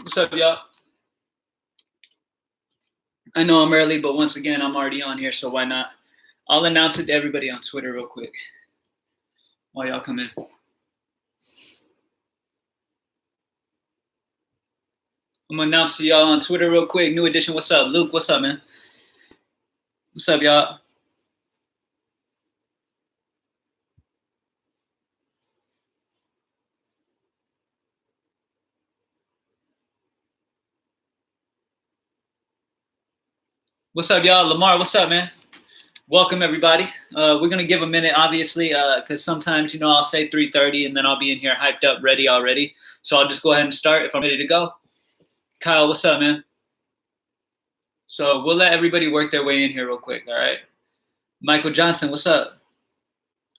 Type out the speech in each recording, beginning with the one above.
What's up, y'all? I know I'm early, but once again, I'm already on here, so why not? I'll announce it to everybody on Twitter real quick while y'all come in. I'm going to announce to y'all on Twitter real quick. New edition, what's up? Luke, what's up, man? What's up, y'all? What's up, y'all? Lamar, what's up, man? Welcome, everybody. We're going to give a minute, obviously, because sometimes, I'll say 3:30, and then I'll be in here hyped up, ready already. So I'll just go ahead and start if I'm ready to go. Kyle, what's up, man? So we'll let everybody work their way in here real quick, all right? Michael Johnson, what's up?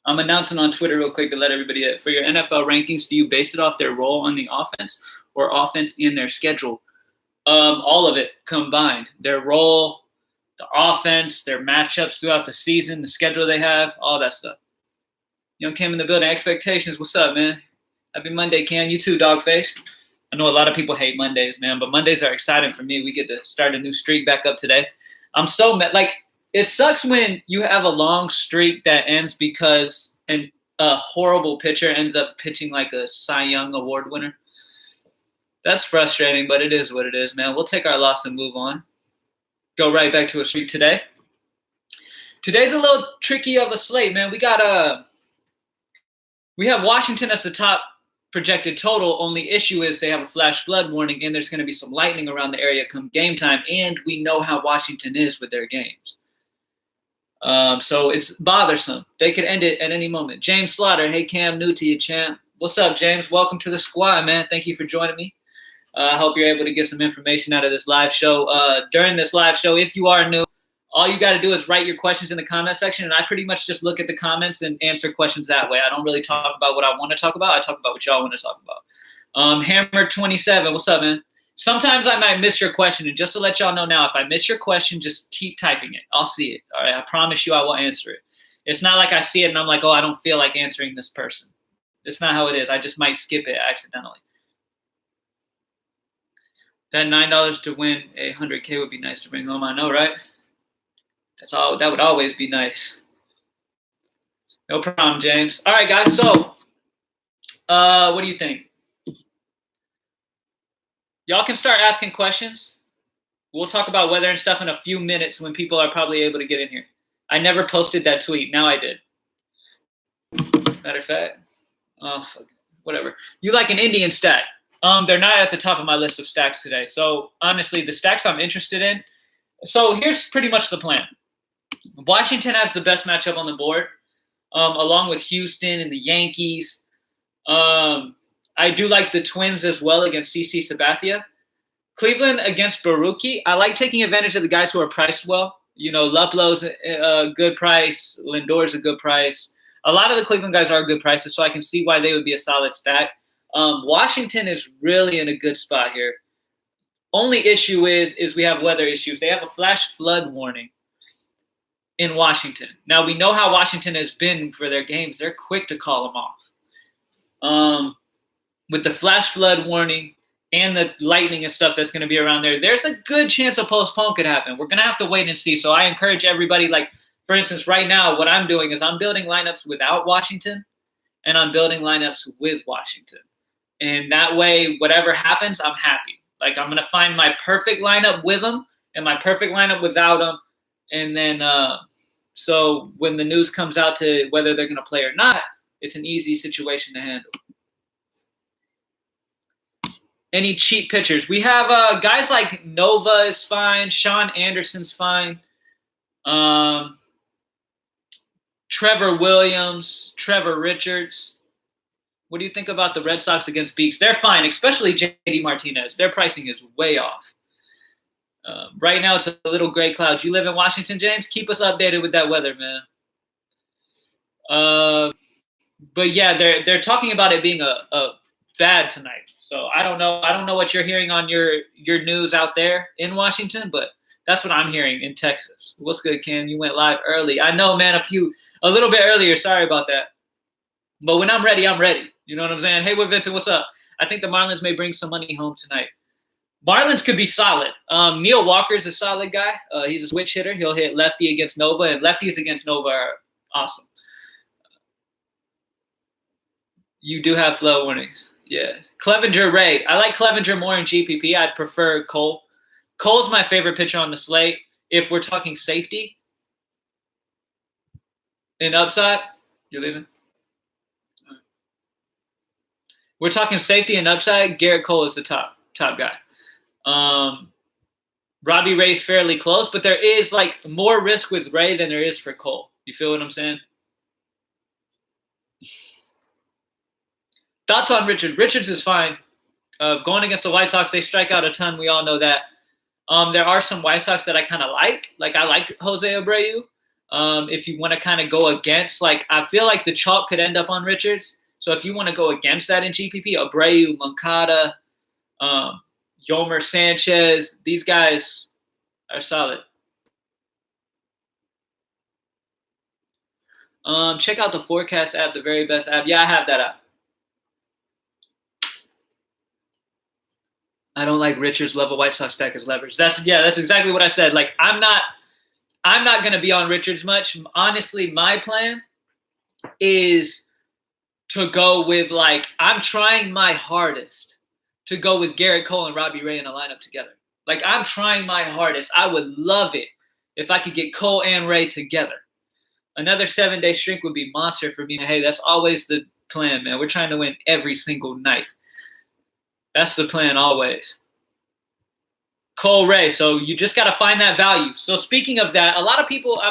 I'm announcing on Twitter real quick to let everybody know. For your NFL rankings, do you base it off their role on the offense or offense in their schedule? All of it combined. Their role, the offense, their matchups throughout the season, the schedule they have, all that stuff. Cam in the building. Expectations, what's up, man? Happy Monday, Cam. You too, Dogface. I know a lot of people hate Mondays, man, but Mondays are exciting for me. We get to start a new streak back up today. I'm so mad. It sucks when you have a long streak that ends because a horrible pitcher ends up pitching like a Cy Young Award winner. That's frustrating, but it is what it is, man. We'll take our loss and move on. Go right back to a streak today. Today's a little tricky of a slate, man. We have Washington as the top projected total. Only issue is they have a flash flood warning, and there's going to be some lightning around the area come game time, and we know how Washington is with their games. So it's bothersome. They could end it at any moment. James Slaughter, hey Cam, new to you, champ. What's up, James? Welcome to the squad, man. Thank you for joining me. I hope you're able to get some information out of this live show. During this live show, if you are new, all you got to do is write your questions in the comment section, and I pretty much just look at the comments and answer questions that way. I don't really talk about what I want to talk about. I talk about what y'all want to talk about. Hammer27, what's up, man? Sometimes I might miss your question, and just to let y'all know now, if I miss your question, just keep typing it. I'll see it, all right? I promise you I will answer it. It's not like I see it and I'm like, oh, I don't feel like answering this person. That's not how it is. I just might skip it accidentally. That $9 to win a 100K would be nice to bring home. I know, right? That would always be nice. No problem, James. All right, guys. So, what do you think? Y'all can start asking questions. We'll talk about weather and stuff in a few minutes when people are probably able to get in here. I never posted that tweet. Now I did. Matter of fact, oh, fuck, whatever. You like an Indian stack? They're not at the top of my list of stacks today. So honestly, the stacks I'm interested in. So here's pretty much the plan. Washington has the best matchup on the board, along with Houston and the Yankees. I do like the Twins as well against CC Sabathia. Cleveland against Baruki. I like taking advantage of the guys who are priced well. Luplow's a good price. Lindor's a good price. A lot of the Cleveland guys are good prices, so I can see why they would be a solid stack. Washington is really in a good spot here. Only issue is we have weather issues. They have a flash flood warning in Washington. Now, we know how Washington has been for their games. They're quick to call them off. With the flash flood warning and the lightning and stuff that's going to be around there, there's a good chance a postpone could happen. We're going to have to wait and see. So I encourage everybody, for instance, right now, what I'm doing is I'm building lineups without Washington, and I'm building lineups with Washington. And that way, whatever happens, I'm happy. I'm going to find my perfect lineup with them and my perfect lineup without them. And then, so when the news comes out to whether they're going to play or not, it's an easy situation to handle. Any cheap pitchers? We have guys like Nova is fine. Sean Anderson's fine. Trevor Williams, Trevor Richards. What do you think about the Red Sox against Beaks? They're fine, especially JD Martinez. Their pricing is way off. Right now, it's a little gray clouds. You live in Washington, James? Keep us updated with that weather, man. But yeah, they're talking about it being a bad tonight. So I don't know. I don't know what you're hearing on your news out there in Washington, but that's what I'm hearing in Texas. What's good, Cam? You went live early. I know, man. A little bit earlier. Sorry about that. But when I'm ready, I'm ready. You know what I'm saying? Hey, Vincent, what's up? I think the Marlins may bring some money home tonight. Marlins could be solid. Neil Walker's a solid guy. He's a switch hitter. He'll hit lefty against Nova, and lefties against Nova are awesome. You do have flow warnings. Yeah. Clevenger Ray. I like Clevenger more in GPP. I'd prefer Cole. Cole's my favorite pitcher on the slate. If we're talking safety and upside, you're leaving? We're talking safety and upside. Garrett Cole is the top guy. Robbie Ray's fairly close, but there is like more risk with Ray than there is for Cole. You feel what I'm saying? Thoughts on Richard? Richards is fine. Going against the White Sox, they strike out a ton. We all know that. There are some White Sox that I kind of like. Like I like Jose Abreu. If you want to kind of go against, like I feel like the chalk could end up on Richards. So if you want to go against that in GPP, Abreu, Moncada, Yomer Sanchez, these guys are solid. Check out the Forecast app, the very best app. Yeah, I have that app. I don't like Richards. Love a White Sox stack as leverage. That's exactly what I said. Like I'm not gonna be on Richards much. Honestly, my plan is to go with like I'm trying my hardest to go with Garrett Cole and Robbie Ray in a lineup together. Like I'm trying my hardest. I would love it if I could get Cole and Ray together. Another 7-day streak would be monster for me. Hey, that's always the plan, man. We're trying to win every single night. That's the plan always. Cole Ray. So you just got to find that value. So speaking of that, a lot of people,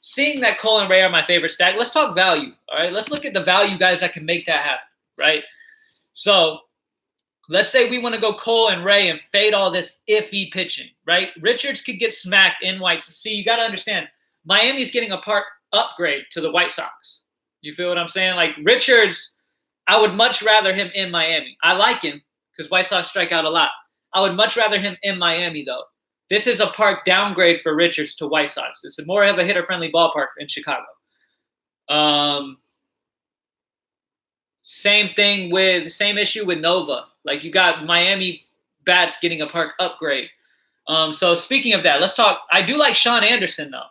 seeing that Cole and Ray are my favorite stack, let's talk value. All right. Let's look at the value guys that can make that happen. Right. So let's say we want to go Cole and Ray and fade all this iffy pitching. Right. Richards could get smacked in White Sox. See, you got to understand Miami's getting a park upgrade to the White Sox. You feel what I'm saying? Like Richards, I would much rather him in Miami. I like him because White Sox strike out a lot. I would much rather him in Miami, though. This is a park downgrade for Richards to White Sox. It's more of a hitter-friendly ballpark in Chicago. Same issue with Nova. Like you got Miami bats getting a park upgrade. So speaking of that, let's talk. I do like Sean Anderson, though.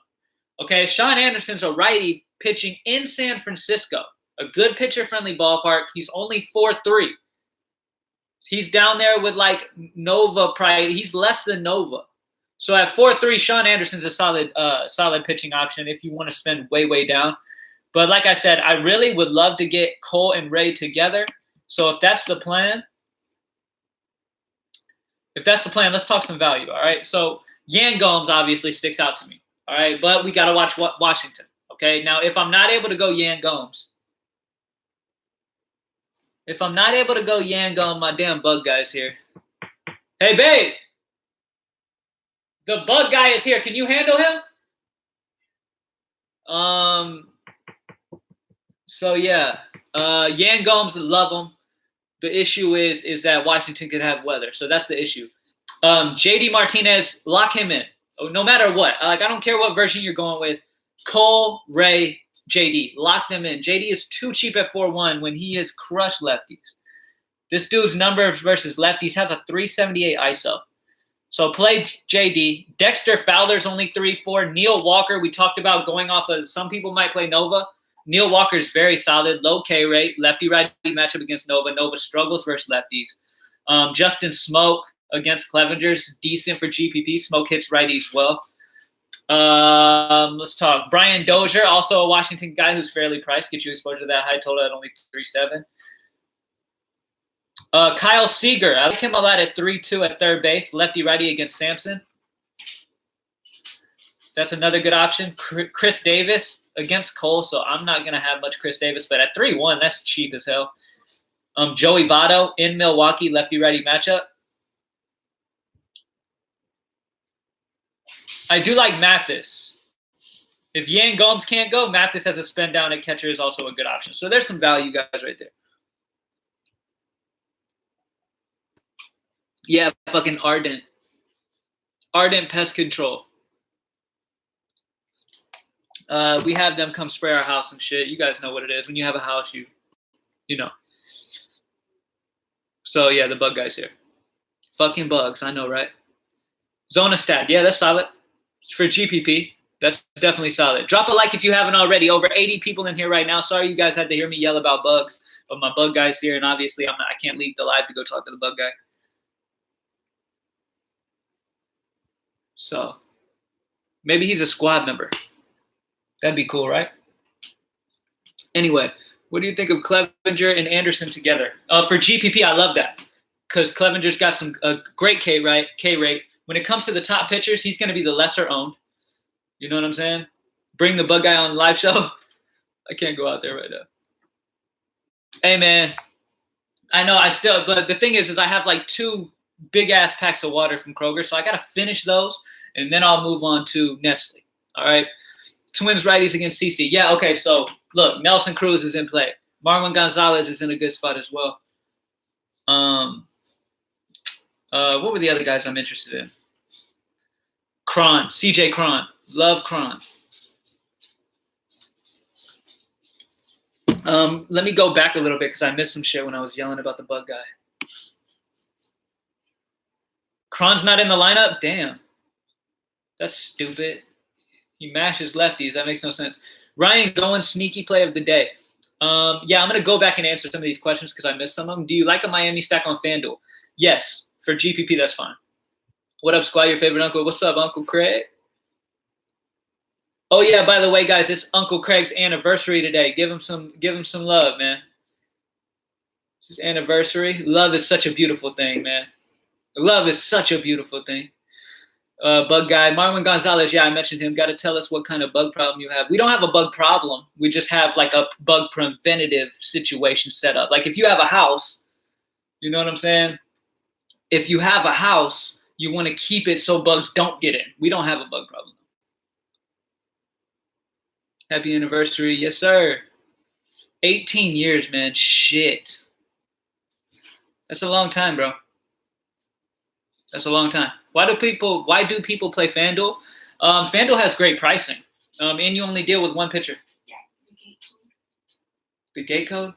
Okay, Sean Anderson's a righty pitching in San Francisco. A good pitcher-friendly ballpark. He's only 4.3. He's down there with like Nova probably. He's less than Nova. So at 4.3, Sean Anderson's a solid pitching option if you want to spend way down. But like I said, I really would love to get Cole and Ray together. So if that's the plan, let's talk some value. All right. So Yan Gomes obviously sticks out to me. All right. But we got to watch Washington. Okay. Now, if I'm not able to go Yan Gomes, my damn bug guy's here. Hey, babe. The bug guy is here. Can you handle him? So, yeah. Yan Gomes, love him. The issue is that Washington could have weather. So, that's the issue. JD Martinez, lock him in. No matter what. Like, I don't care what version you're going with. Cole, Ray, JD. Lock them in. JD is too cheap at 4.1 when he has crushed lefties. This dude's numbers versus lefties has a 378 ISO. So play JD. Dexter Fowler's only 3.4. Neil Walker, we talked about going off of some people might play Nova. Neil Walker's very solid, low K rate, lefty-righty matchup against Nova. Nova struggles versus lefties. Justin Smoke against Clevenger's decent for GPP. Smoke hits righties well. Let's talk. Brian Dozier, also a Washington guy who's fairly priced. Get you exposure to that high total at only 3.7. Kyle Seager, I like him a lot at 3.2 at third base. Lefty-righty against Sampson. That's another good option. Chris Davis against Cole, so I'm not going to have much Chris Davis, but at 3.1, that's cheap as hell. Joey Votto in Milwaukee, lefty-righty matchup. I do like Mathis. If Yan Gomes can't go, Mathis as a spin down at catcher is also a good option. So there's some value guys right there. Yeah, fucking Ardent. Ardent Pest Control. We have them come spray our house and shit. You guys know what it is. When you have a house, you know. So, yeah, the bug guy's here. Fucking bugs. I know, right? Zona stat. Yeah, that's solid. For GPP, that's definitely solid. Drop a like if you haven't already. Over 80 people in here right now. Sorry you guys had to hear me yell about bugs, but my bug guy's here, and obviously I can't leave the live to go talk to the bug guy. So maybe he's a squad member. That'd be cool, right? Anyway, what do you think of Clevenger and Anderson together? For GPP, I love that because Clevenger's got some great K rate. When it comes to the top pitchers, he's going to be the lesser owned. You know what I'm saying? Bring the bug guy on the live show. I can't go out there right now. Hey, man. I know but the thing is I have like 2 big ass packs of water from Kroger, so I got to finish those, and then I'll move on to Nestle. All right. Twins righties against CC. Yeah, okay, so look, Nelson Cruz is in play. Marwin Gonzalez is in a good spot as well. What were the other guys I'm interested in? Cron, CJ Cron. Love Cron. Let me go back a little bit because I missed some shit when I was yelling about the bug guy. Cron's not in the lineup? Damn. That's stupid. He mashes lefties. That makes no sense. Ryan Goins, sneaky play of the day. Yeah, I'm going to go back and answer some of these questions because I missed some of them. Do you like a Miami stack on Fanduel? Yes. For GPP, that's fine. What up, Squad? Your favorite uncle? What's up, Uncle Craig? Oh, yeah, by the way, guys, it's Uncle Craig's anniversary today. Give him some love, man. It's his anniversary. Love is such a beautiful thing, man. Love is such a beautiful thing. Bug guy, Marwin Gonzalez. Yeah, I mentioned him. Got to tell us what kind of bug problem you have. We don't have a bug problem. We just have like a bug preventative situation set up. Like if you have a house, you know what I'm saying? If you have a house, you want to keep it so bugs don't get in. We don't have a bug problem. Happy anniversary. Yes, sir. 18 years, man. Shit. That's a long time, bro. That's a long time. Why do people play FanDuel? FanDuel has great pricing, and you only deal with one pitcher. Yeah, the gate code.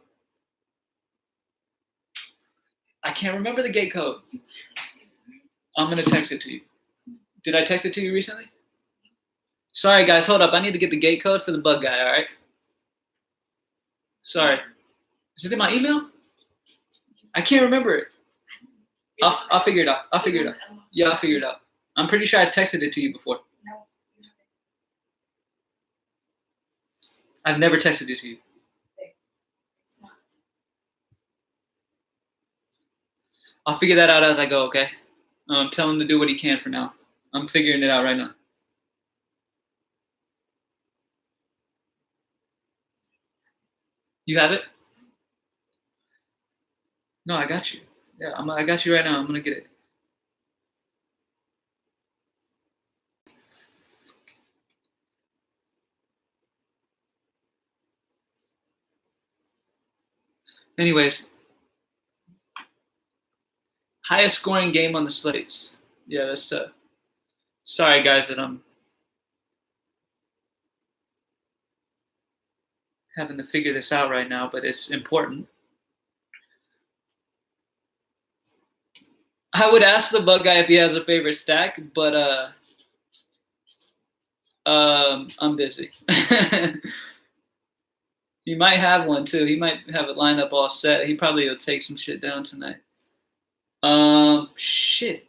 I can't remember the gate code. I'm gonna text it to you. Did I text it to you recently? Sorry, guys. Hold up. I need to get the gate code for the bug guy. All right. Sorry. Is it in my email? I can't remember it. I'll figure it out. Yeah, I'll figure it out. I'm pretty sure I texted it to you before. I've never texted it to you. I'll figure that out as I go, okay? Tell him to do what he can for now. I'm figuring it out right now. You have it? No, I got you. Yeah, I got you right now. I'm going to get it. Anyways, highest scoring game on the slates. Yeah, that's tough. Sorry, guys, that I'm having to figure this out right now, but it's important. I would ask the bug guy if he has a favorite stack, but I'm busy. He might have one too. He might have it lined up all set. He probably will take some shit down tonight. Shit.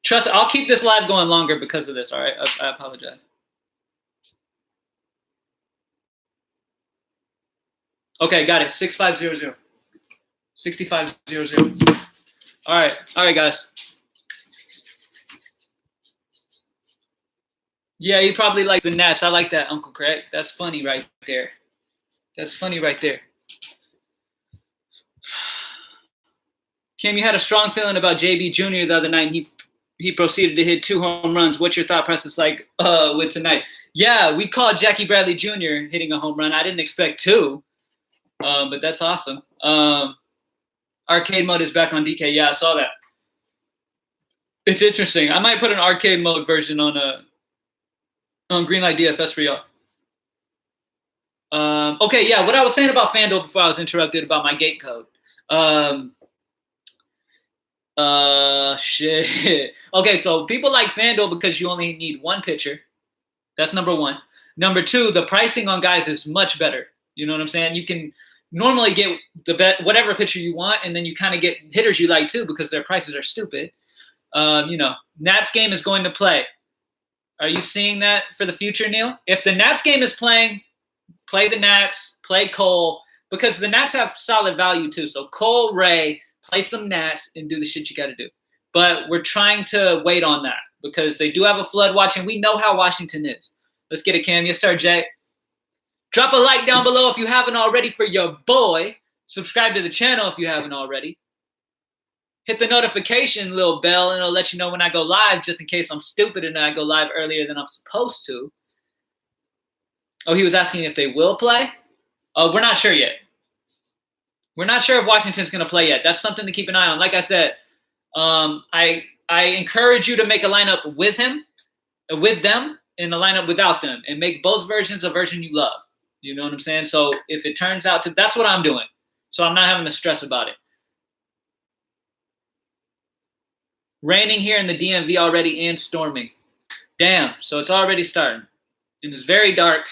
Trust, I'll keep this live going longer because of this. All right, I apologize. Okay, got it. 6500. 6500. All right, guys. Yeah, he probably likes the Nats. I like that, Uncle Craig. That's funny right there. Kim, you had a strong feeling about JB Jr. the other night, and he proceeded to hit 2 home runs. What's your thought process like with tonight? Yeah, we called Jackie Bradley Jr. hitting a home run. I didn't expect 2, but that's awesome. Arcade mode is back on DK. Yeah, I saw that. It's interesting. I might put an arcade mode version on Greenlight DFS for y'all. Okay, yeah, what I was saying about FanDuel before I was interrupted about my gate code. Shit. Okay, so people like FanDuel because you only need one pitcher. That's number one. Number two, the pricing on guys is much better. You know what I'm saying? You can normally get the bet whatever pitcher you want, and then you kind of get hitters you like too because their prices are stupid. Nats game is going to play. Are you seeing that for the future, Neil? If the Nats game is playing, play the Nats, play Cole, because the Nats have solid value too. So Cole, Ray, play some Nats and do the shit you got to do. But we're trying to wait on that because they do have a flood watch, and we know how Washington is. Let's get it, Cam. Yes, sir, Jay. Drop a like down below if you haven't already for your boy. Subscribe to the channel if you haven't already. Hit the notification little bell, and it'll let you know when I go live, just in case I'm stupid and I go live earlier than I'm supposed to. Oh, he was asking if they will play? We're not sure yet. We're not sure if Washington's going to play yet. That's something to keep an eye on. Like I said, I encourage you to make a lineup with them, and a lineup without them, and make both versions a version you love. You know what I'm saying? So if it turns out to, that's what I'm doing. So I'm not having to stress about it. Raining here in the DMV already and storming. Damn, so it's already starting. And it's very dark.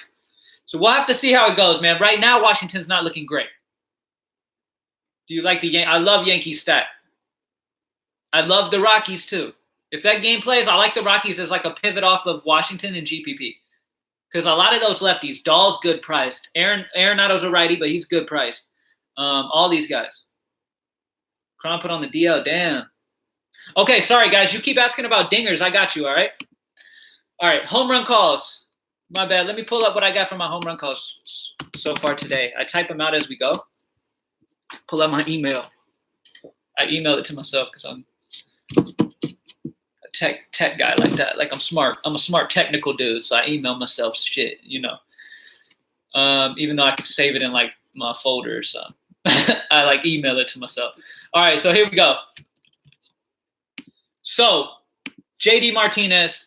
So we'll have to see how it goes, man. Right now, Washington's not looking great. Do you like the Yankees? I love Yankees stat. I love the Rockies too. If that game plays, I like the Rockies as like a pivot off of Washington and GPP. Because a lot of those lefties, Dahl's good priced. Arenado's a righty, but he's good priced. All these guys. Cron put on the DL, damn. Okay, sorry, guys. You keep asking about dingers. I got you, all right? All right, home run calls. My bad. Let me pull up what I got for my home run calls so far today. I type them out as we go. Pull up my email. I emailed it to myself because I'm a tech guy like that. Like, I'm smart. I'm a smart technical dude, so I email myself shit, you know. Even though I could save it in, like, my folder or something. I, like, email it to myself. All right, so here we go. So, JD Martinez,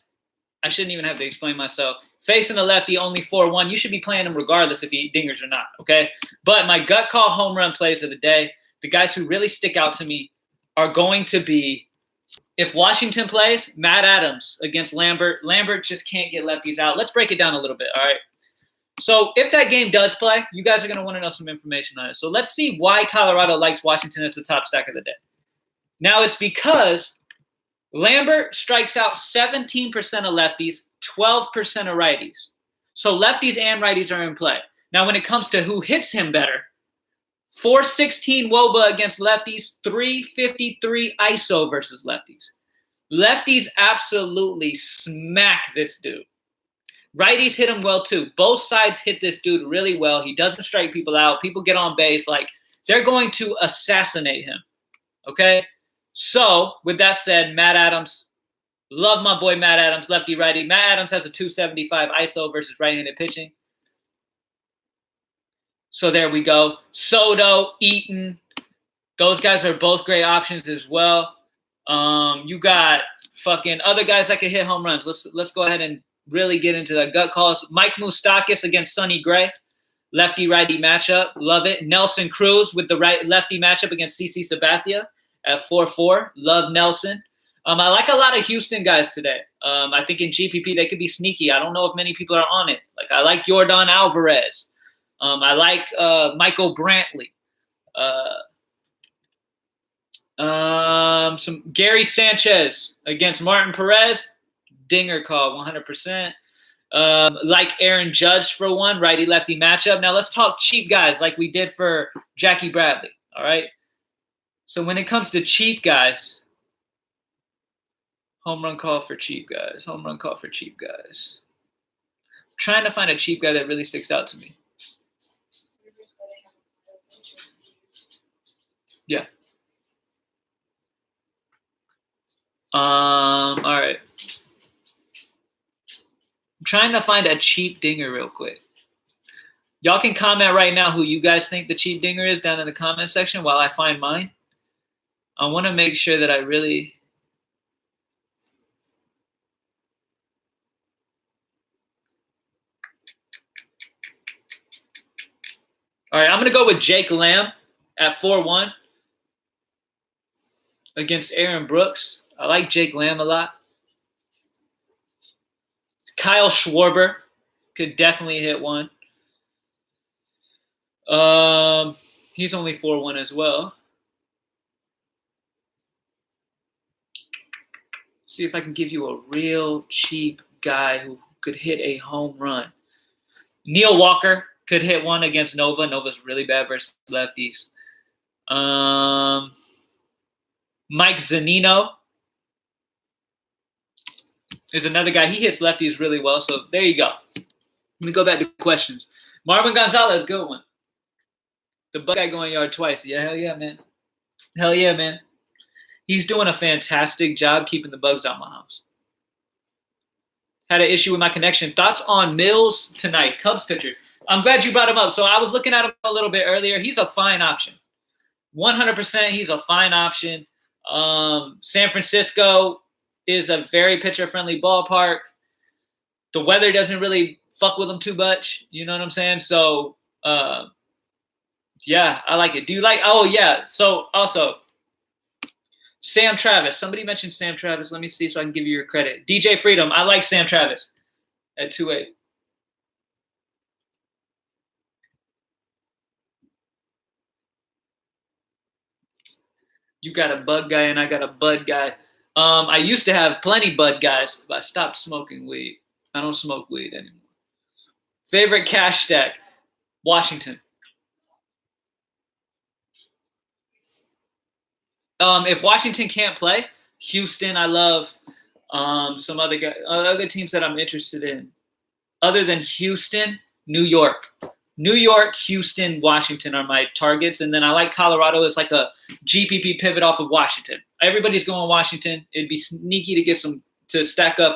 I shouldn't even have to explain myself. Facing the lefty, only 4-1. You should be playing him regardless if he dingers or not, okay? But my gut call home run plays of the day, the guys who really stick out to me are going to be, if Washington plays, Matt Adams against Lambert. Lambert just can't get lefties out. Let's break it down a little bit, all right? So if that game does play, you guys are going to want to know some information on it. So let's see why Colorado likes Washington as the top stack of the day. Now, it's because Lambert strikes out 17% of lefties, 12% of righties. So lefties and righties are in play. Now, when it comes to who hits him better, 416 WOBA against lefties, 353 ISO versus lefties. Lefties absolutely smack this dude. Righties hit him well too. Both sides hit this dude really well. He doesn't strike people out. People get on base. Like, they're going to assassinate him. Okay? So, with that said, Matt Adams, love my boy Matt Adams, lefty-righty. Matt Adams has a 275 ISO versus right-handed pitching. So there we go. Soto, Eaton, those guys are both great options as well. You got fucking other guys that can hit home runs. Let's go ahead and really get into the gut calls. Mike Moustakas against Sonny Gray, lefty-righty matchup. Love it. Nelson Cruz with the lefty matchup against CC Sabathia at 4-4. Love Nelson. I like a lot of Houston guys today. I think in GPP they could be sneaky. I don't know if many people are on it. Like, I like Yordan Alvarez. I like Michael Brantley. Some Gary Sanchez against Martin Perez. Dinger call, 100%. Like Aaron Judge for one, righty-lefty matchup. Now let's talk cheap guys like we did for Jackie Bradley, all right? So when it comes to cheap guys, home run call for cheap guys. Home run call for cheap guys. I'm trying to find a cheap guy that really sticks out to me. Yeah. All right. I'm trying to find a cheap dinger real quick. Y'all can comment right now who you guys think the cheap dinger is down in the comment section while I find mine. I want to make sure that I really... All right, I'm going to go with Jake Lamb at 4-1. against Aaron Brooks. I like Jake Lamb a lot. Kyle Schwarber could definitely hit one. He's only 4-1 as well. See if I can give you a real cheap guy who could hit a home run. Neil Walker could hit one against Nova. Nova's really bad versus lefties. Mike Zunino is another guy. He hits lefties really well. So there you go. Let me go back to questions. Marvin Gonzalez, good one. The bug guy going yard twice. Yeah, hell yeah, man. Hell yeah, man. He's doing a fantastic job keeping the bugs out of my house. Had an issue with my connection. Thoughts on Mills tonight? Cubs pitcher. I'm glad you brought him up. So I was looking at him a little bit earlier. He's a fine option. 100% he's a fine option. San Francisco is a very pitcher-friendly ballpark. The weather doesn't really fuck with him too much. You know what I'm saying? So, yeah, I like it. Do you like – oh, yeah. So, also, Sam Travis. Somebody mentioned Sam Travis. Let me see so I can give you your credit. DJ Freedom. I like Sam Travis at 2-8. You got a bug guy and I got a bud guy. I used to have plenty bud guys, but I stopped smoking weed. I don't smoke weed anymore. Favorite cash stack? Washington. If Washington can't play, Houston, I love. Some other teams that I'm interested in. Other than Houston, New York. New York, Houston, Washington are my targets. And then I like Colorado as like a GPP pivot off of Washington. Everybody's going Washington. It'd be sneaky to get some to stack up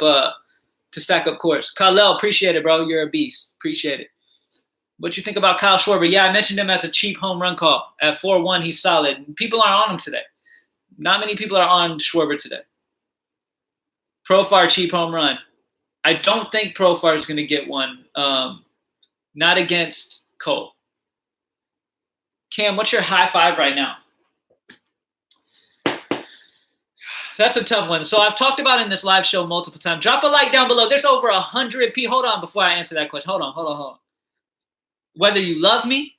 course. Khalil, appreciate it, bro. You're a beast. Appreciate it. What you think about Kyle Schwarber? Yeah, I mentioned him as a cheap home run call. At 4-1, he's solid. People aren't on him today. Not many people are on Schwarber today. Profar, cheap home run. I don't think Profar is going to get one. Not against Cole. Cam, what's your high five right now? That's a tough one. So I've talked about in this live show multiple times. Drop a like down below. There's over 100 people. Hold on before I answer that question. Hold on. Whether you love me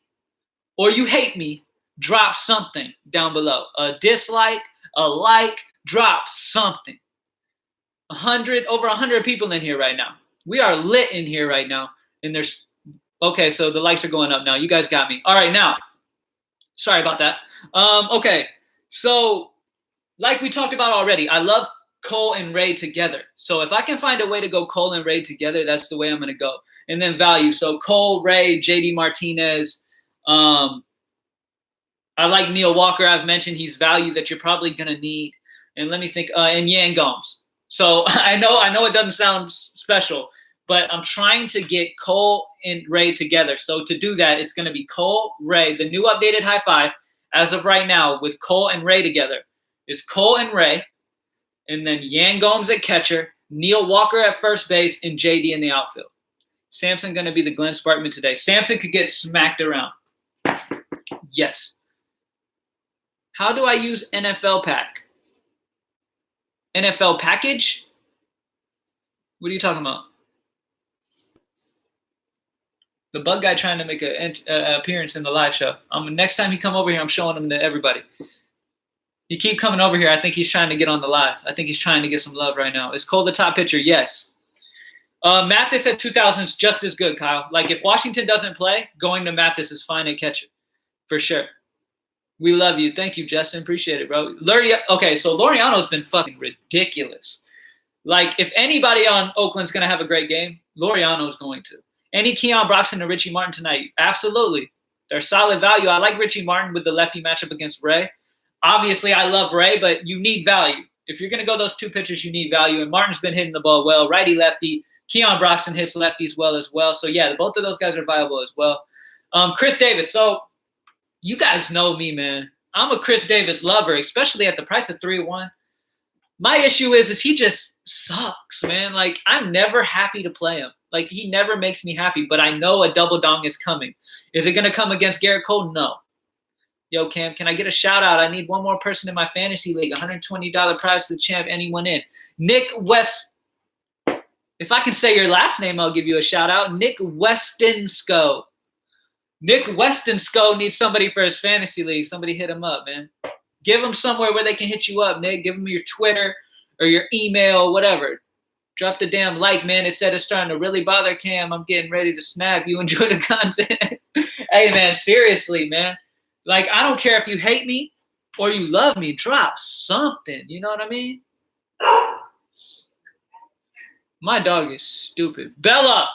or you hate me, drop something down below. A dislike, a like, drop something. Over 100 people in here right now. We are lit in here right now. And there's okay, so the likes are going up now. You guys got me. All right, now. Sorry about that. Okay, so like we talked about already, I love Cole and Ray together. So if I can find a way to go Cole and Ray together, that's the way I'm going to go. And then value. So Cole, Ray, JD Martinez. I like Neil Walker. I've mentioned he's value that you're probably going to need. And let me think. And Yan Gomes. So I know it doesn't sound special, but I'm trying to get Cole and Ray together. So to do that, it's going to be Cole, Ray. The new updated high five as of right now with Cole and Ray together is Cole and Ray, and then Yan Gomes at catcher, Neil Walker at first base, and JD in the outfield. Samson going to be the Glenn Sparkman today. Samson could get smacked around. Yes. How do I use NFL Pack? NFL Package? What are you talking about? The bug guy trying to make an appearance in the live show. Next time he come over here, I'm showing him to everybody. You keep coming over here. I think he's trying to get on the live. I think he's trying to get some love right now. Is Cole the top pitcher? Yes. Mathis at 2,000 is just as good, Kyle. Like, if Washington doesn't play, going to Mathis is fine at catcher. For sure. We love you. Thank you, Justin. Appreciate it, bro. Okay, so Laureano's been fucking ridiculous. Like, if anybody on Oakland's going to have a great game, Laureano's going to. Any Keon Broxton or Richie Martin tonight? Absolutely. They're solid value. I like Richie Martin with the lefty matchup against Ray. Obviously, I love Ray, but you need value. If you're going to go those two pitchers, you need value. And Martin's been hitting the ball well. Righty, lefty. Keon Broxton hits lefties well as well. So, yeah, both of those guys are viable as well. Chris Davis. So, you guys know me, man. I'm a Chris Davis lover, especially at the price of 3-1. My issue is he just sucks, man. Like, I'm never happy to play him. Like, he never makes me happy, but I know a double dong is coming. Is it going to come against Garrett Cole? No. Yo, Cam, can I get a shout out? I need one more person in my fantasy league. $120 prize to the champ. Anyone in? Nick West. If I can say your last name, I'll give you a shout out. Nick Westonsko. Nick Westonsko needs somebody for his fantasy league. Somebody hit him up, man. Give him somewhere where they can hit you up, Nick. Give him your Twitter or your email, whatever. Drop the damn like, man. It said it's starting to really bother Cam. I'm getting ready to snap. You enjoy the content. Hey, man, seriously, man. Like, I don't care if you hate me or you love me. Drop something. You know what I mean? My dog is stupid. Bella!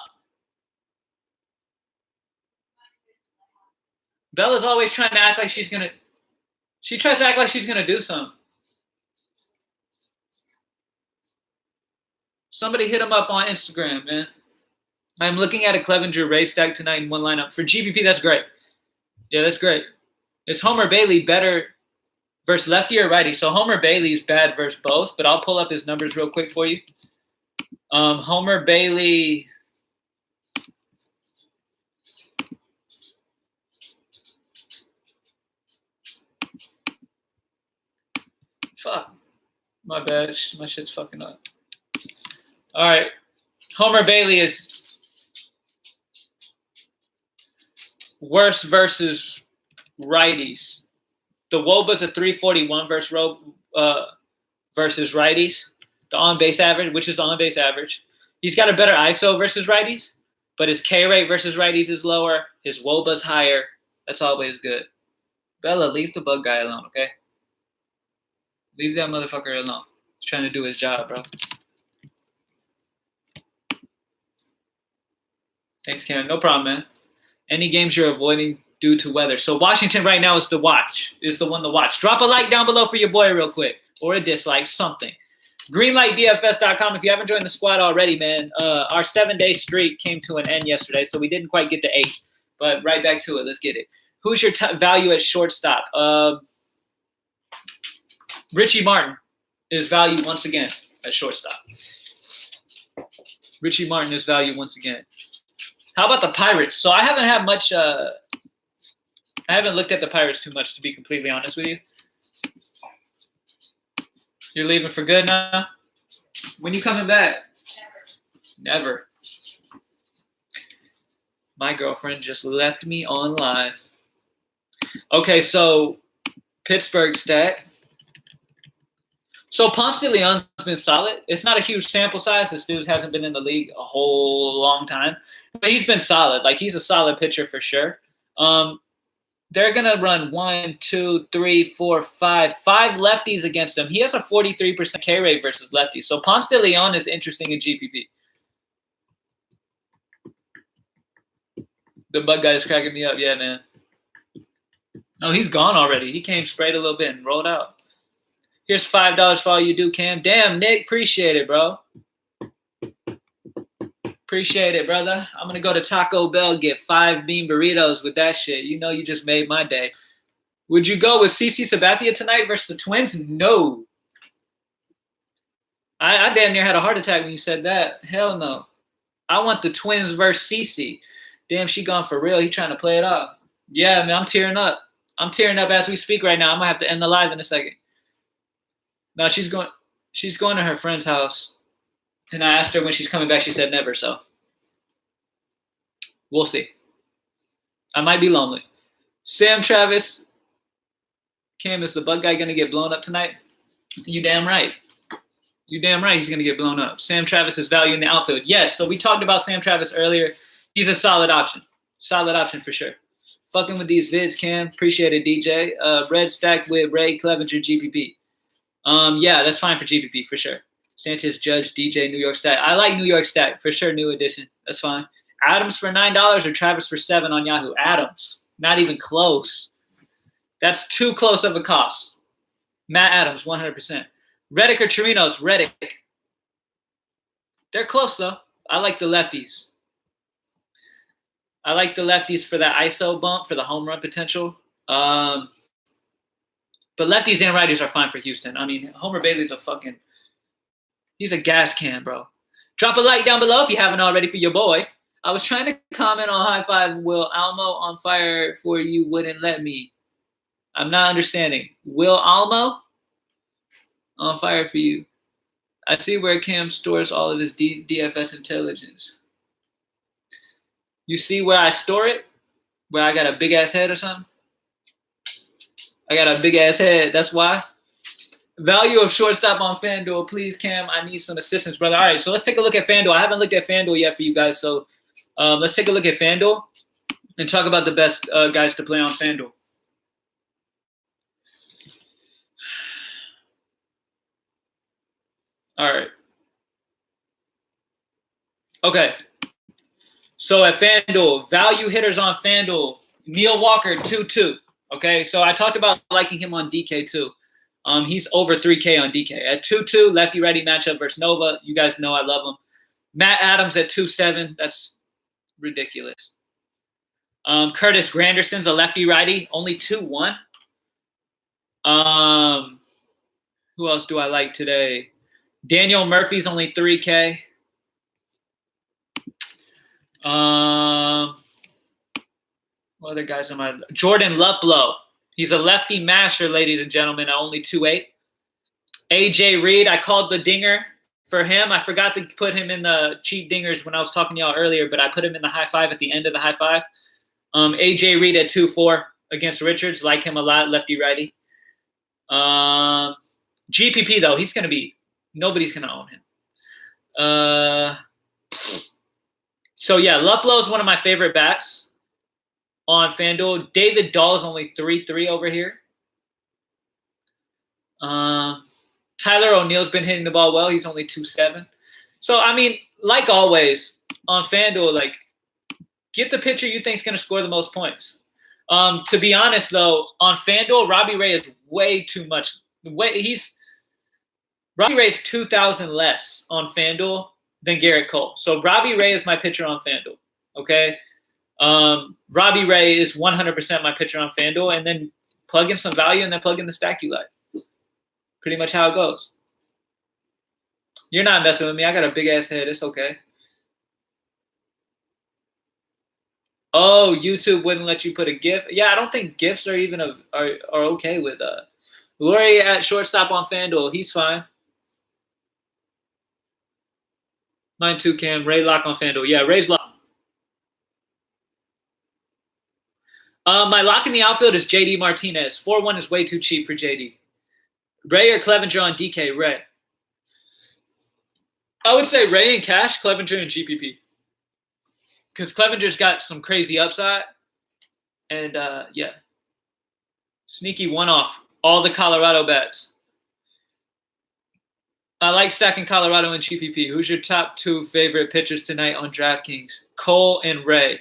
Bella's always trying to act like she's going to – she tries to act like she's going to do something. Somebody hit him up on Instagram, man. I'm looking at a Clevenger Ray stack tonight in one lineup. For GBP, that's great. Yeah, that's great. Is Homer Bailey better versus lefty or righty? So Homer Bailey's bad versus both, but I'll pull up his numbers real quick for you. Homer Bailey. Fuck. My bad. My shit's fucking up. All right. Homer Bailey is worse versus righties. The WOBA's a 341 versus righties. The on-base average, which is the on-base average. He's got a better ISO versus righties, but his K rate versus righties is lower. His WOBA's higher. That's always good. Bella, leave the bug guy alone, okay? Leave that motherfucker alone. He's trying to do his job, bro. Thanks, Cam. No problem, man. Any games you're avoiding due to weather? So Washington right now is the one to watch. Drop a like down below for your boy real quick, or a dislike, something. Greenlightdfs.com. If you haven't joined the squad already, man, our 7-day streak came to an end yesterday, so we didn't quite get to 8, but right back to it. Let's get it. Who's your value at shortstop? Richie Martin is value once again at shortstop. Richie Martin is value once again. How about the Pirates? So I haven't had much I haven't looked at the Pirates too much, to be completely honest with you. You're leaving for good now? When you coming back? Never. My girlfriend just left me on live. Okay, so Pittsburgh stat. So Ponce de Leon's been solid. It's not a huge sample size. This dude hasn't been in the league a whole long time. But he's been solid. Like, he's a solid pitcher for sure. They're going to run 1, 2, 3, 4, 5 lefties against him. He has a 43% K rate versus lefties. So Ponce de Leon is interesting in GPP. The bug guy is cracking me up. Yeah, man. Oh, he's gone already. He came, sprayed a little bit, and rolled out. Here's $5 for all you do, Cam. Damn, Nick, appreciate it, bro. Appreciate it, brother. I'm going to go to Taco Bell, get 5 bean burritos with that shit. You know you just made my day. Would you go with CC Sabathia tonight versus the Twins? No. I damn near had a heart attack when you said that. Hell no. I want the Twins versus CC. Damn, she gone for real. He trying to play it off. Yeah, man, I'm tearing up. I'm tearing up as we speak right now. I'm going to have to end the live in a second. No, she's going to her friend's house. And I asked her when she's coming back. She said never, so we'll see. I might be lonely. Sam Travis. Cam, is the bug guy going to get blown up tonight? You damn right. You damn right he's going to get blown up. Sam Travis is value in the outfield. Yes, so we talked about Sam Travis earlier. He's a solid option. Solid option for sure. Fucking with these vids, Cam. Appreciate it, DJ. Red stacked with Ray Clevenger GPP. Yeah, that's fine for GPP for sure. Sanchez, Judge, DJ, New York Stat. I like New York Stat for sure. New edition. That's fine. Adams for $9 or Travis for $7 on Yahoo. Adams, not even close. That's too close of a cost. Matt Adams, 100%. Reddick or Chirinos? Reddick. They're close though. I like the lefties. I like the lefties for that ISO bump for the home run potential. But lefties and righties are fine for Houston. I mean, Homer Bailey's he's a gas can, bro. Drop a like down below if you haven't already for your boy. I was trying to comment on High Five Will Almo on fire for you, wouldn't let me. I'm not understanding. Will Almo? On fire for you. I see where Cam stores all of his DFS intelligence. You see where I store it? Where I got a big-ass head or something? I got a big-ass head. That's why. Value of shortstop on Fanduel. Please, Cam, I need some assistance, brother. All right, so let's take a look at Fanduel. I haven't looked at Fanduel yet for you guys, so let's take a look at Fanduel and talk about the best guys to play on Fanduel. All right. Okay. So at Fanduel, value hitters on Fanduel, Neil Walker, 2-2. Okay, so I talked about liking him on DK too. He's over 3K on DK. At 2-2, lefty-righty matchup versus Nova. You guys know I love him. Matt Adams at 2-7. That's ridiculous. Curtis Granderson's a lefty-righty, only 2-1. Who else do I like today? Daniel Murphy's only 3K. What other guys am I? Jordan Luplow. He's a lefty masher, ladies and gentlemen, at only 2.8. AJ Reed, I called the dinger for him. I forgot to put him in the cheap dingers when I was talking to y'all earlier, but I put him in the high five at the end of the high five. AJ Reed at 2.4 against Richards. Like him a lot, lefty-righty. GPP, though, he's going to be – nobody's going to own him. So, yeah, Luplow is one of my favorite bats on FanDuel. David Dahl is only 3.3 over here. Tyler O'Neill's been hitting the ball well. He's only 2.7. So, I mean, like always on FanDuel, like, get the pitcher you think is going to score the most points. To be honest, though, on FanDuel, Robbie Ray is way too much. Robbie Ray is 2,000 less on FanDuel than Garrett Cole. So Robbie Ray is my pitcher on FanDuel. Okay. Robbie Ray is 100% my pitcher on FanDuel, and then plug in some value and then plug in the stack you like. Pretty much how it goes. You're not messing with me. I got a big ass head. It's okay. Oh, YouTube wouldn't let you put a GIF. Yeah, I don't think GIFs are even are okay with Lori at shortstop on FanDuel. He's fine. Mine too, Cam. Ray lock on FanDuel. Yeah, Ray's lock. My lock in the outfield is JD Martinez. 4-1 is way too cheap for JD. Ray or Clevenger on DK? Ray. I would say Ray and cash, Clevenger and GPP. Because Clevenger's got some crazy upside. And, yeah. Sneaky one-off. All the Colorado bets. I like stacking Colorado and GPP. Who's your top 2 favorite pitchers tonight on DraftKings? Cole and Ray.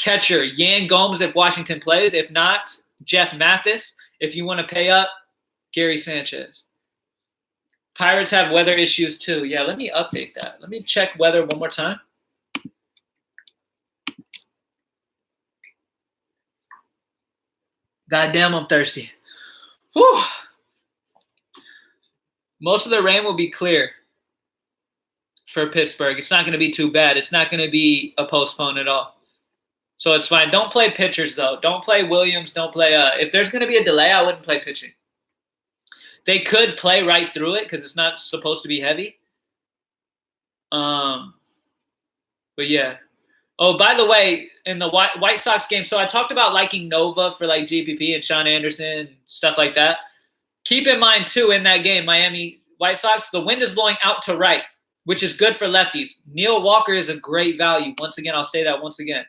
Catcher, Yan Gomes if Washington plays. If not, Jeff Mathis. If you want to pay up, Gary Sanchez. Pirates have weather issues too. Yeah, let me update that. Let me check weather one more time. Goddamn, I'm thirsty. Whew. Most of the rain will be clear for Pittsburgh. It's not going to be too bad. It's not going to be a postpone at all. So it's fine. Don't play pitchers, though. Don't play Williams. Don't play if there's going to be a delay, I wouldn't play pitching. They could play right through it because it's not supposed to be heavy. But, yeah. Oh, by the way, in the White Sox game, so I talked about liking Nova for, like, GPP and Sean Anderson, stuff like that. Keep in mind, too, in that game, Miami White Sox, the wind is blowing out to right, which is good for lefties. Neil Walker is a great value. Once again, I'll say that once again.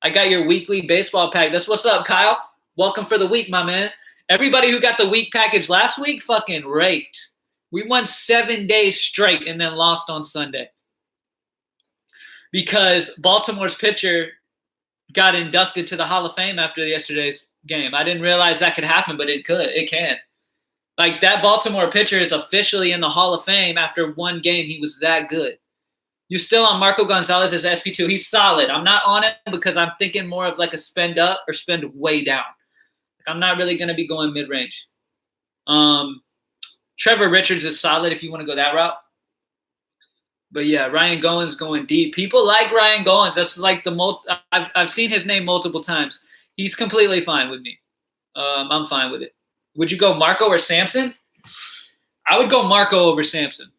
I got your weekly baseball pack. That's what's up, Kyle. Welcome for the week, my man. Everybody who got the week package last week fucking raked. We won 7 days straight and then lost on Sunday. Because Baltimore's pitcher got inducted to the Hall of Fame after yesterday's game. I didn't realize that could happen, but it could. It can. Like, that Baltimore pitcher is officially in the Hall of Fame after one game. He was that good. You still on Marco Gonzalez as SP2. He's solid. I'm not on it because I'm thinking more of like a spend up or spend way down. Like, I'm not really going to be going mid-range. Trevor Richards is solid if you want to go that route. But, yeah, Ryan Goins going deep. People like Ryan Goins. That's like the most – I've seen his name multiple times. He's completely fine with me. I'm fine with it. Would you go Marco or Samson? I would go Marco over Samson.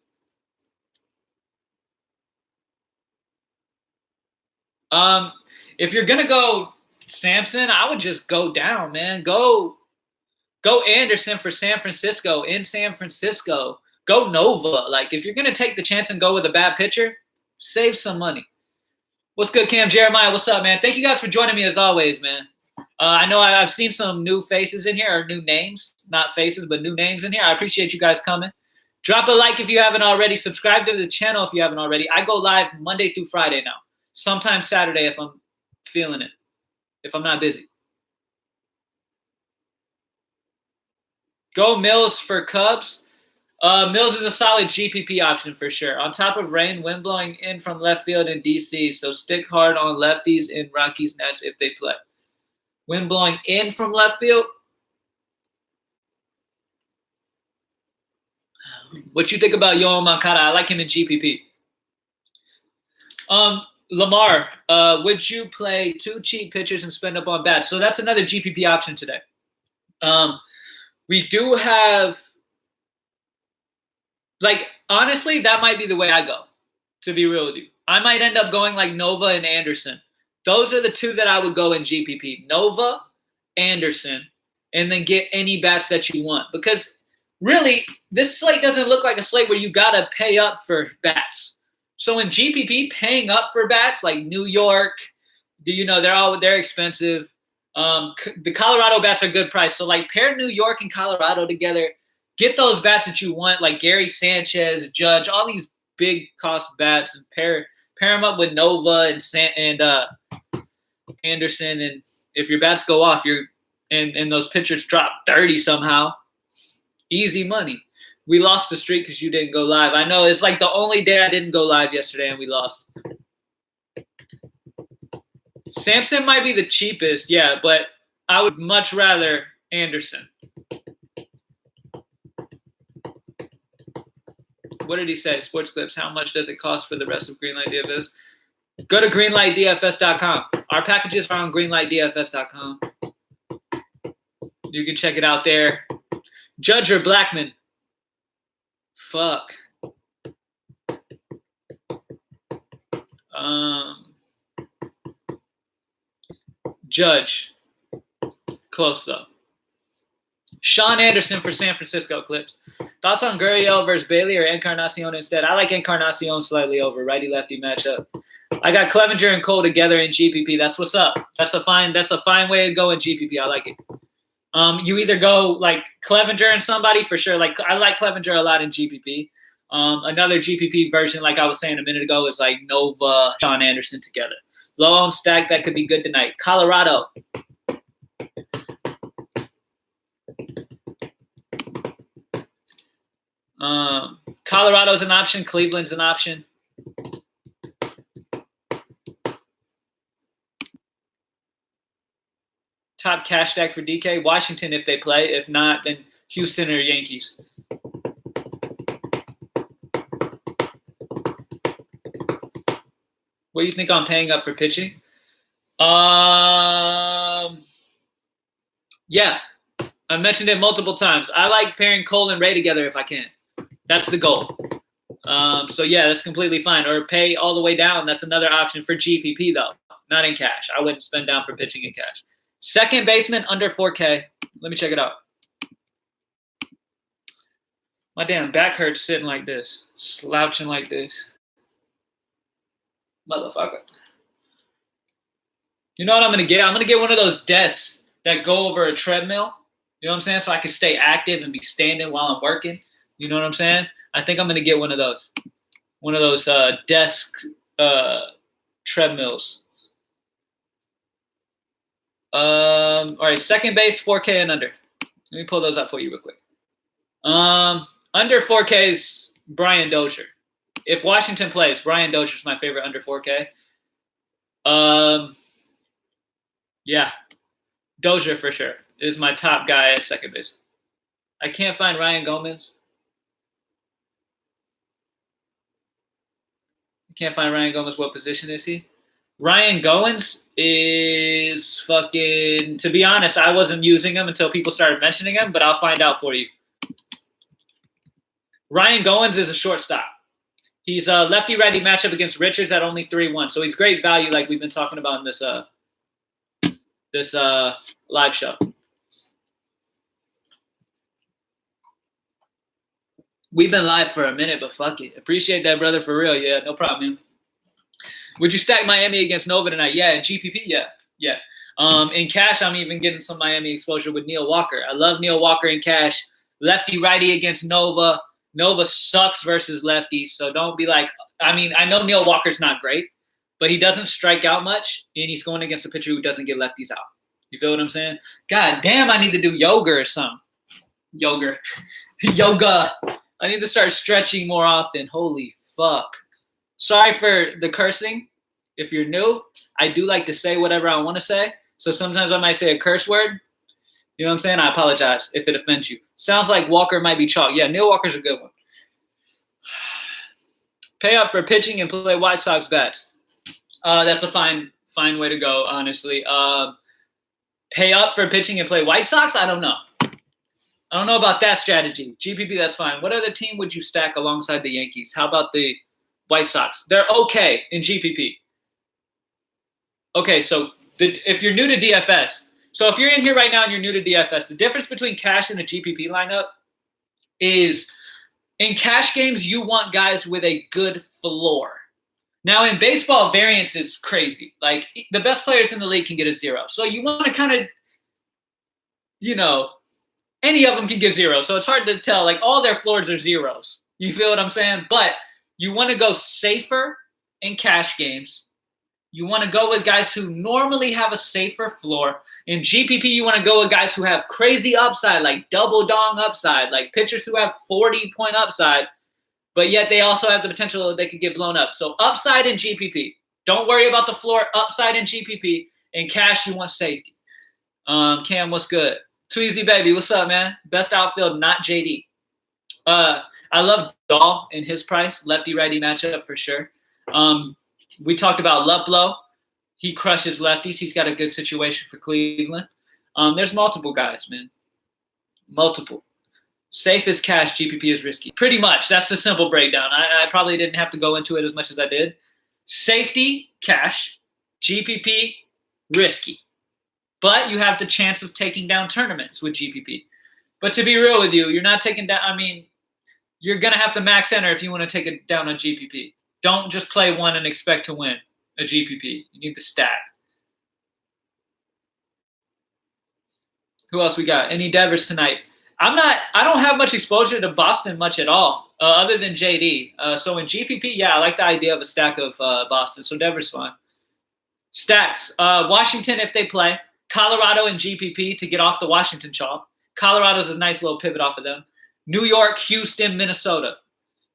If you're gonna go Samson, I would just go down, man. Go Anderson for San Francisco in San Francisco. Go Nova. Like, if you're gonna take the chance and go with a bad pitcher, save some money. What's good, Cam Jeremiah? What's up, man? Thank you guys for joining me as always, man. I know I've seen some new faces in here, or new names, not faces, but new names in here. I appreciate you guys coming. Drop a like if you haven't already. Subscribe to the channel if you haven't already. I go live Monday through Friday now. Sometimes Saturday if I'm feeling it, if I'm not busy. Go Mills for Cubs. Mills is a solid GPP option for sure. On top of rain, wind blowing in from left field in DC, so stick hard on lefties in Rockies Nats if they play. Wind blowing in from left field. What you think about Yoel Moncada? I like him in GPP. Lamar, would you play 2 cheap pitchers and spend up on bats? So that's another GPP option today. We do have, like, honestly, that might be the way I go, to be real with you. I might end up going like Nova and Anderson. Those are the 2 that I would go in GPP. Nova, Anderson, and then get any bats that you want. Because really, this slate doesn't look like a slate where you got to pay up for bats. So in GPP, paying up for bats like New York, they're expensive. The Colorado bats are good price. So like pair New York and Colorado together. Get those bats that you want, like Gary Sanchez, Judge, all these big cost bats, and pair them up with Nova and Anderson. And if your bats go off, and those pitchers drop 30 somehow, easy money. We lost the streak because you didn't go live. I know it's like the only day I didn't go live yesterday, and we lost. Samson might be the cheapest, yeah, but I would much rather Anderson. What did he say? Sports Clips, how much does it cost for the rest of Greenlight DFS? Go to greenlightdfs.com. Our packages are on greenlightdfs.com. You can check it out there. Judge or Blackman? Fuck. Judge. Close though. Sean Anderson for San Francisco Clips. Thoughts on Gurriel versus Bailey or Encarnacion instead? I like Encarnacion slightly over righty-lefty matchup. I got Clevenger and Cole together in GPP. That's what's up. That's a fine way to go in GPP. I like it. You either go like Clevenger and somebody for sure. Like I like Clevenger a lot in GPP. Another GPP version, like I was saying a minute ago, is like Nova, Sean Anderson together. Low on stack, that could be good tonight. Colorado. Colorado's an option. Cleveland's an option. Top cash stack for DK. Washington if they play. If not, then Houston or Yankees. What do you think on paying up for pitching? Yeah. I mentioned it multiple times. I like pairing Cole and Ray together if I can. That's the goal. So, yeah, that's completely fine. Or pay all the way down. That's another option for GPP, though. Not in cash. I wouldn't spend down for pitching in cash. Second baseman under 4K. Let me check it out. My damn back hurts sitting like this. Slouching like this. Motherfucker. You know what I'm going to get? I'm going to get one of those desks that go over a treadmill. You know what I'm saying? So I can stay active and be standing while I'm working. You know what I'm saying? I think I'm going to get one of those. One of those desk treadmills. All right, second base, 4K and under. Let me pull those up for you real quick. Under 4K is Brian Dozier. If Washington plays, Brian Dozier is my favorite under 4K. Yeah, Dozier for sure is my top guy at second base. I can't find Ryan Gomez. Can't find Ryan Gomez. What position is he? Ryan Goins is fucking, to be honest, I wasn't using him until people started mentioning him, but I'll find out for you. Ryan Goins is a shortstop. He's a lefty-righty matchup against Richards at only 3-1. So he's great value like we've been talking about in this live show. We've been live for a minute, but fuck it. Appreciate that, brother, for real. Yeah, no problem, man. Would you stack Miami against Nova tonight? Yeah, in GPP, yeah. In cash, I'm even getting some Miami exposure with Neil Walker. I love Neil Walker in cash. Lefty-righty against Nova. Nova sucks versus lefties, so don't be like – I mean, I know Neil Walker's not great, but he doesn't strike out much, and he's going against a pitcher who doesn't get lefties out. You feel what I'm saying? God damn, I need to do yoga or something. Yoga. I need to start stretching more often. Holy fuck. Sorry for the cursing. If you're new, I do like to say whatever I want to say. So sometimes I might say a curse word. You know what I'm saying? I apologize if it offends you. Sounds like Walker might be chalk. Yeah, Neil Walker's a good one. Pay up for pitching and play White Sox bets. That's a fine way to go, honestly. Pay up for pitching and play White Sox? I don't know. I don't know about that strategy. GPP, that's fine. What other team would you stack alongside the Yankees? How about the White Sox? They're okay in GPP. Okay, so if you're new to DFS, so if you're in here right now and you're new to DFS, the difference between cash and a GPP lineup is in cash games, you want guys with a good floor. Now, in baseball, variance is crazy. Like, the best players in the league can get a 0. So you want to kind of, any of them can get 0. So it's hard to tell. Like, all their floors are 0s. You feel what I'm saying? But you want to go safer in cash games. You want to go with guys who normally have a safer floor. In GPP, you want to go with guys who have crazy upside, like double dong upside, like pitchers who have 40-point upside, but yet they also have the potential that they could get blown up. So upside in GPP. Don't worry about the floor. Upside in GPP. In cash, you want safety. Cam, what's good? Too Easy Baby, what's up, man? Best outfield, not JD. I love Dahl in his price. Lefty-righty matchup for sure. We talked about Luplow. He crushes lefties. He's got a good situation for Cleveland. There's multiple guys, man. Multiple. Safe is cash, GPP is risky. Pretty much. That's the simple breakdown. I probably didn't have to go into it as much as I did. Safety, cash. GPP, risky. But you have the chance of taking down tournaments with GPP. But to be real with you, you're not taking down – I mean, you're going to have to max enter if you want to take it down on GPP. Don't just play one and expect to win a GPP. You need to stack. Who else we got? Any Devers tonight? I don't have much exposure to Boston much at all, other than JD. So in GPP, yeah, I like the idea of a stack of Boston. So Devers fine. Stacks. Washington if they play. Colorado in GPP to get off the Washington chalk. Colorado's a nice little pivot off of them. New York, Houston, Minnesota.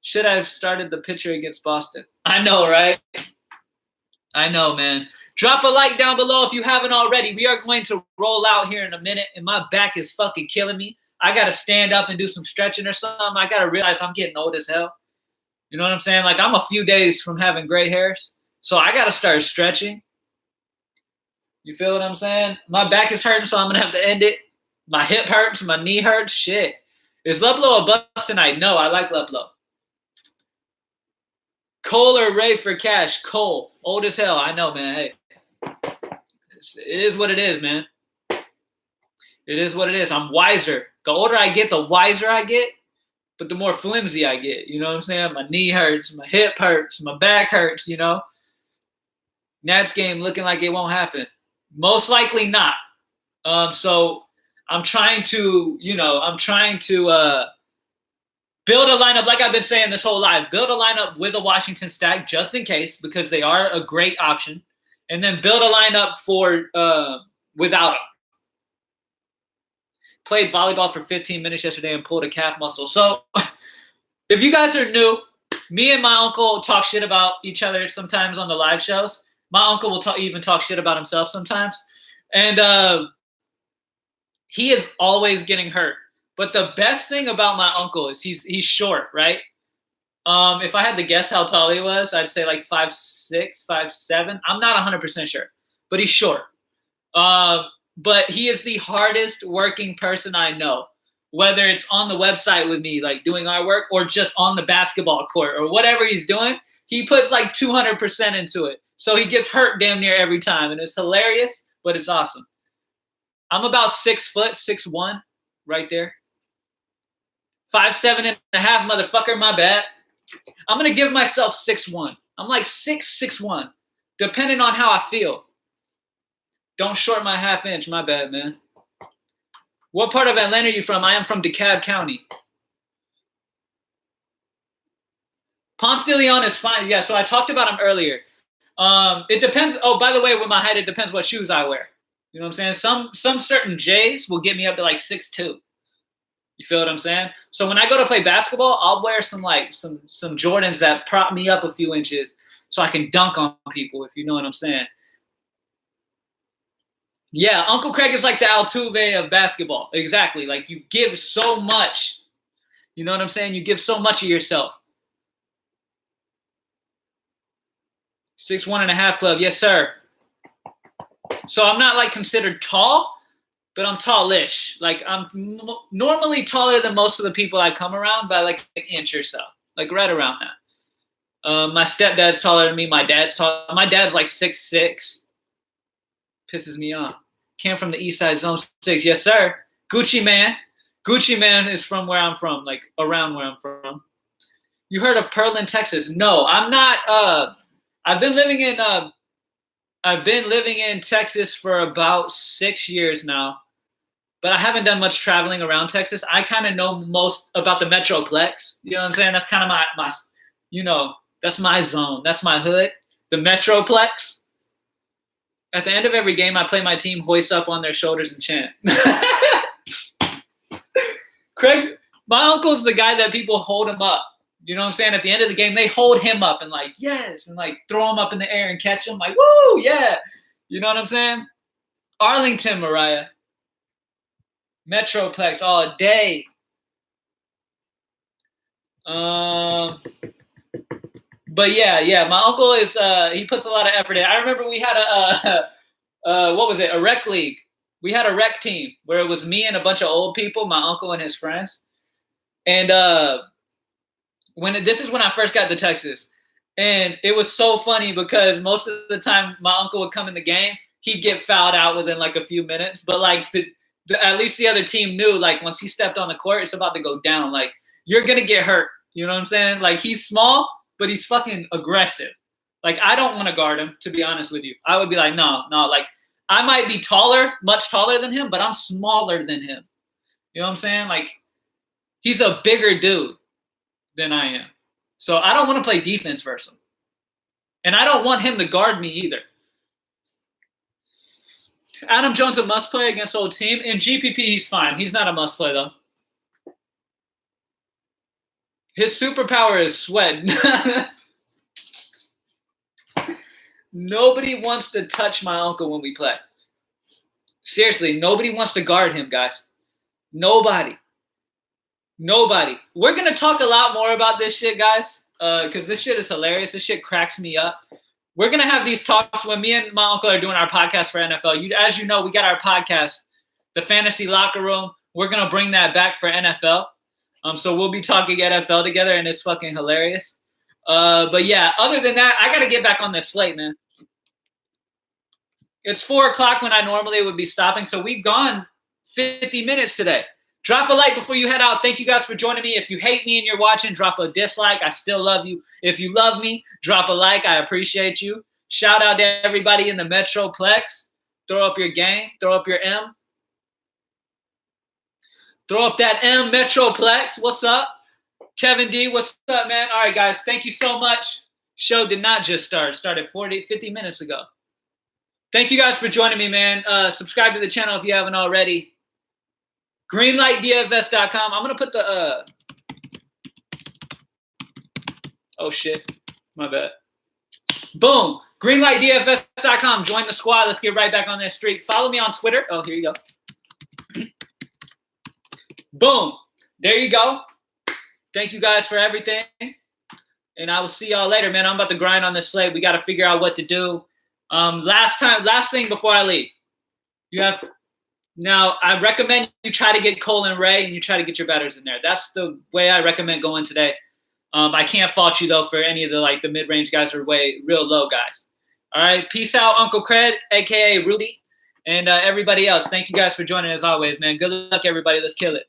Should I have started the pitcher against Boston? I know, right? I know, man. Drop a like down below if you haven't already. We are going to roll out here in a minute, and my back is fucking killing me. I got to stand up and do some stretching or something. I got to realize I'm getting old as hell. You know what I'm saying? Like, I'm a few days from having gray hairs, so I got to start stretching. You feel what I'm saying? My back is hurting, so I'm going to have to end it. My hip hurts. My knee hurts. Shit. Is Luplow a bust tonight? No, I like Luplow. Cole or Ray for cash? Cole. Old as hell. I know, man. Hey. It is what it is, man. It is what it is. I'm wiser. The older I get, the wiser I get, but the more flimsy I get. You know what I'm saying? My knee hurts. My hip hurts. My back hurts, you know? Nats game looking like it won't happen. Most likely not. So I'm trying to build a lineup, like I've been saying this whole live, build a lineup with a Washington stack just in case, because they are a great option, and then build a lineup for without them. Played volleyball for 15 minutes yesterday and pulled a calf muscle. So if you guys are new, me and my uncle talk shit about each other sometimes on the live shows. My uncle will even talk shit about himself sometimes. And he is always getting hurt. But the best thing about my uncle is he's short, right? If I had to guess how tall he was, I'd say like 5'6", 5'7". I'm not 100% sure, but he's short. But he is the hardest working person I know, whether it's on the website with me, like doing our work, or just on the basketball court or whatever he's doing. He puts like 200% into it. So he gets hurt damn near every time. And it's hilarious, but it's awesome. I'm about 6 foot, 6'1", right there. 5'7.5", motherfucker, my bad. I'm going to give myself 6'1". I'm like 6'1", depending on how I feel. Don't short my half inch, my bad, man. What part of Atlanta are you from? I am from DeKalb County. Ponce de Leon is fine. Yeah, so I talked about him earlier. It depends. Oh, by the way, with my height, it depends what shoes I wear. You know what I'm saying? Some certain J's will get me up to like 6'2". You feel what I'm saying? So when I go to play basketball, I'll wear some Jordans that prop me up a few inches so I can dunk on people, if you know what I'm saying. Yeah, Uncle Craig is like the Altuve of basketball. Exactly. Like, you give so much. You know what I'm saying? You give so much of yourself. 6'1.5" club. Yes, sir. So I'm not like considered tall, but I'm tallish. Like, I'm normally taller than most of the people I come around by like an inch or so. Like right around that. My stepdad's taller than me. My dad's tall. My dad's like 6'6". Pisses me off. Came from the East Side Zone 6. Yes, sir. Gucci Man. Gucci Man is from where I'm from, like around where I'm from. You heard of Pearland, Texas? No, I'm not. I've been living in Texas for about 6 years now, but I haven't done much traveling around Texas. I kind of know most about the Metroplex. You know what I'm saying? That's kind of my that's my zone. That's my hood. The Metroplex. At the end of every game, I play my team hoist up on their shoulders and chant. My uncle's the guy that people hold him up. You know what I'm saying? At the end of the game, they hold him up and like, yes, and like throw him up in the air and catch him. Like, woo, yeah. You know what I'm saying? Arlington, Mariah. Metroplex all day. But yeah, my uncle is he puts a lot of effort in. I remember we had a rec league. We had a rec team where it was me and a bunch of old people, my uncle and his friends. And this is when I first got to Texas. And it was so funny because most of the time my uncle would come in the game, he'd get fouled out within like a few minutes. But like at least the other team knew, like, once he stepped on the court, it's about to go down. Like, you're gonna get hurt. You know what I'm saying? Like, he's small, but he's fucking aggressive. Like, I don't want to guard him, to be honest with you. I would be like, no. Like, I might be taller, much taller than him, but I'm smaller than him. You know what I'm saying? Like, he's a bigger dude than I am. So I don't want to play defense versus him. And I don't want him to guard me either. Adam Jones a must play against old team. In GPP, he's fine. He's not a must play, though. His superpower is sweat. Nobody wants to touch my uncle when we play. Seriously, nobody wants to guard him, guys. Nobody. We're going to talk a lot more about this shit, guys, because this shit is hilarious. This shit cracks me up. We're going to have these talks when me and my uncle are doing our podcast for NFL. As you know, we got our podcast, The Fantasy Locker Room. We're going to bring that back for NFL. So we'll be talking NFL together, and it's fucking hilarious. But yeah, other than that, I got to get back on this slate, man. It's 4 o'clock when I normally would be stopping, so we've gone 50 minutes today. Drop a like before you head out. Thank you guys for joining me. If you hate me and you're watching, drop a dislike. I still love you. If you love me, drop a like. I appreciate you. Shout out to everybody in the Metroplex. Throw up your gang. Throw up your M. Throw up that M, Metroplex. What's up? Kevin D, what's up, man? All right, guys. Thank you so much. Show did not just start. It started 50 minutes ago. Thank you guys for joining me, man. Subscribe to the channel if you haven't already. Greenlightdfs.com. I'm going to put the oh, shit. My bad. Boom. Greenlightdfs.com. Join the squad. Let's get right back on that streak. Follow me on Twitter. Oh, here you go. Boom. There you go. Thank you guys for everything. And I will see y'all later, man. I'm about to grind on this slate. We got to figure out what to do. Last thing before I leave. Now, I recommend you try to get Cole and Ray, and you try to get your batters in there. That's the way I recommend going today. I can't fault you, though, for any of the mid-range guys or real low guys. All right, peace out, Uncle Cred, a.k.a. Rudy, and everybody else. Thank you guys for joining as always, man. Good luck, everybody. Let's kill it.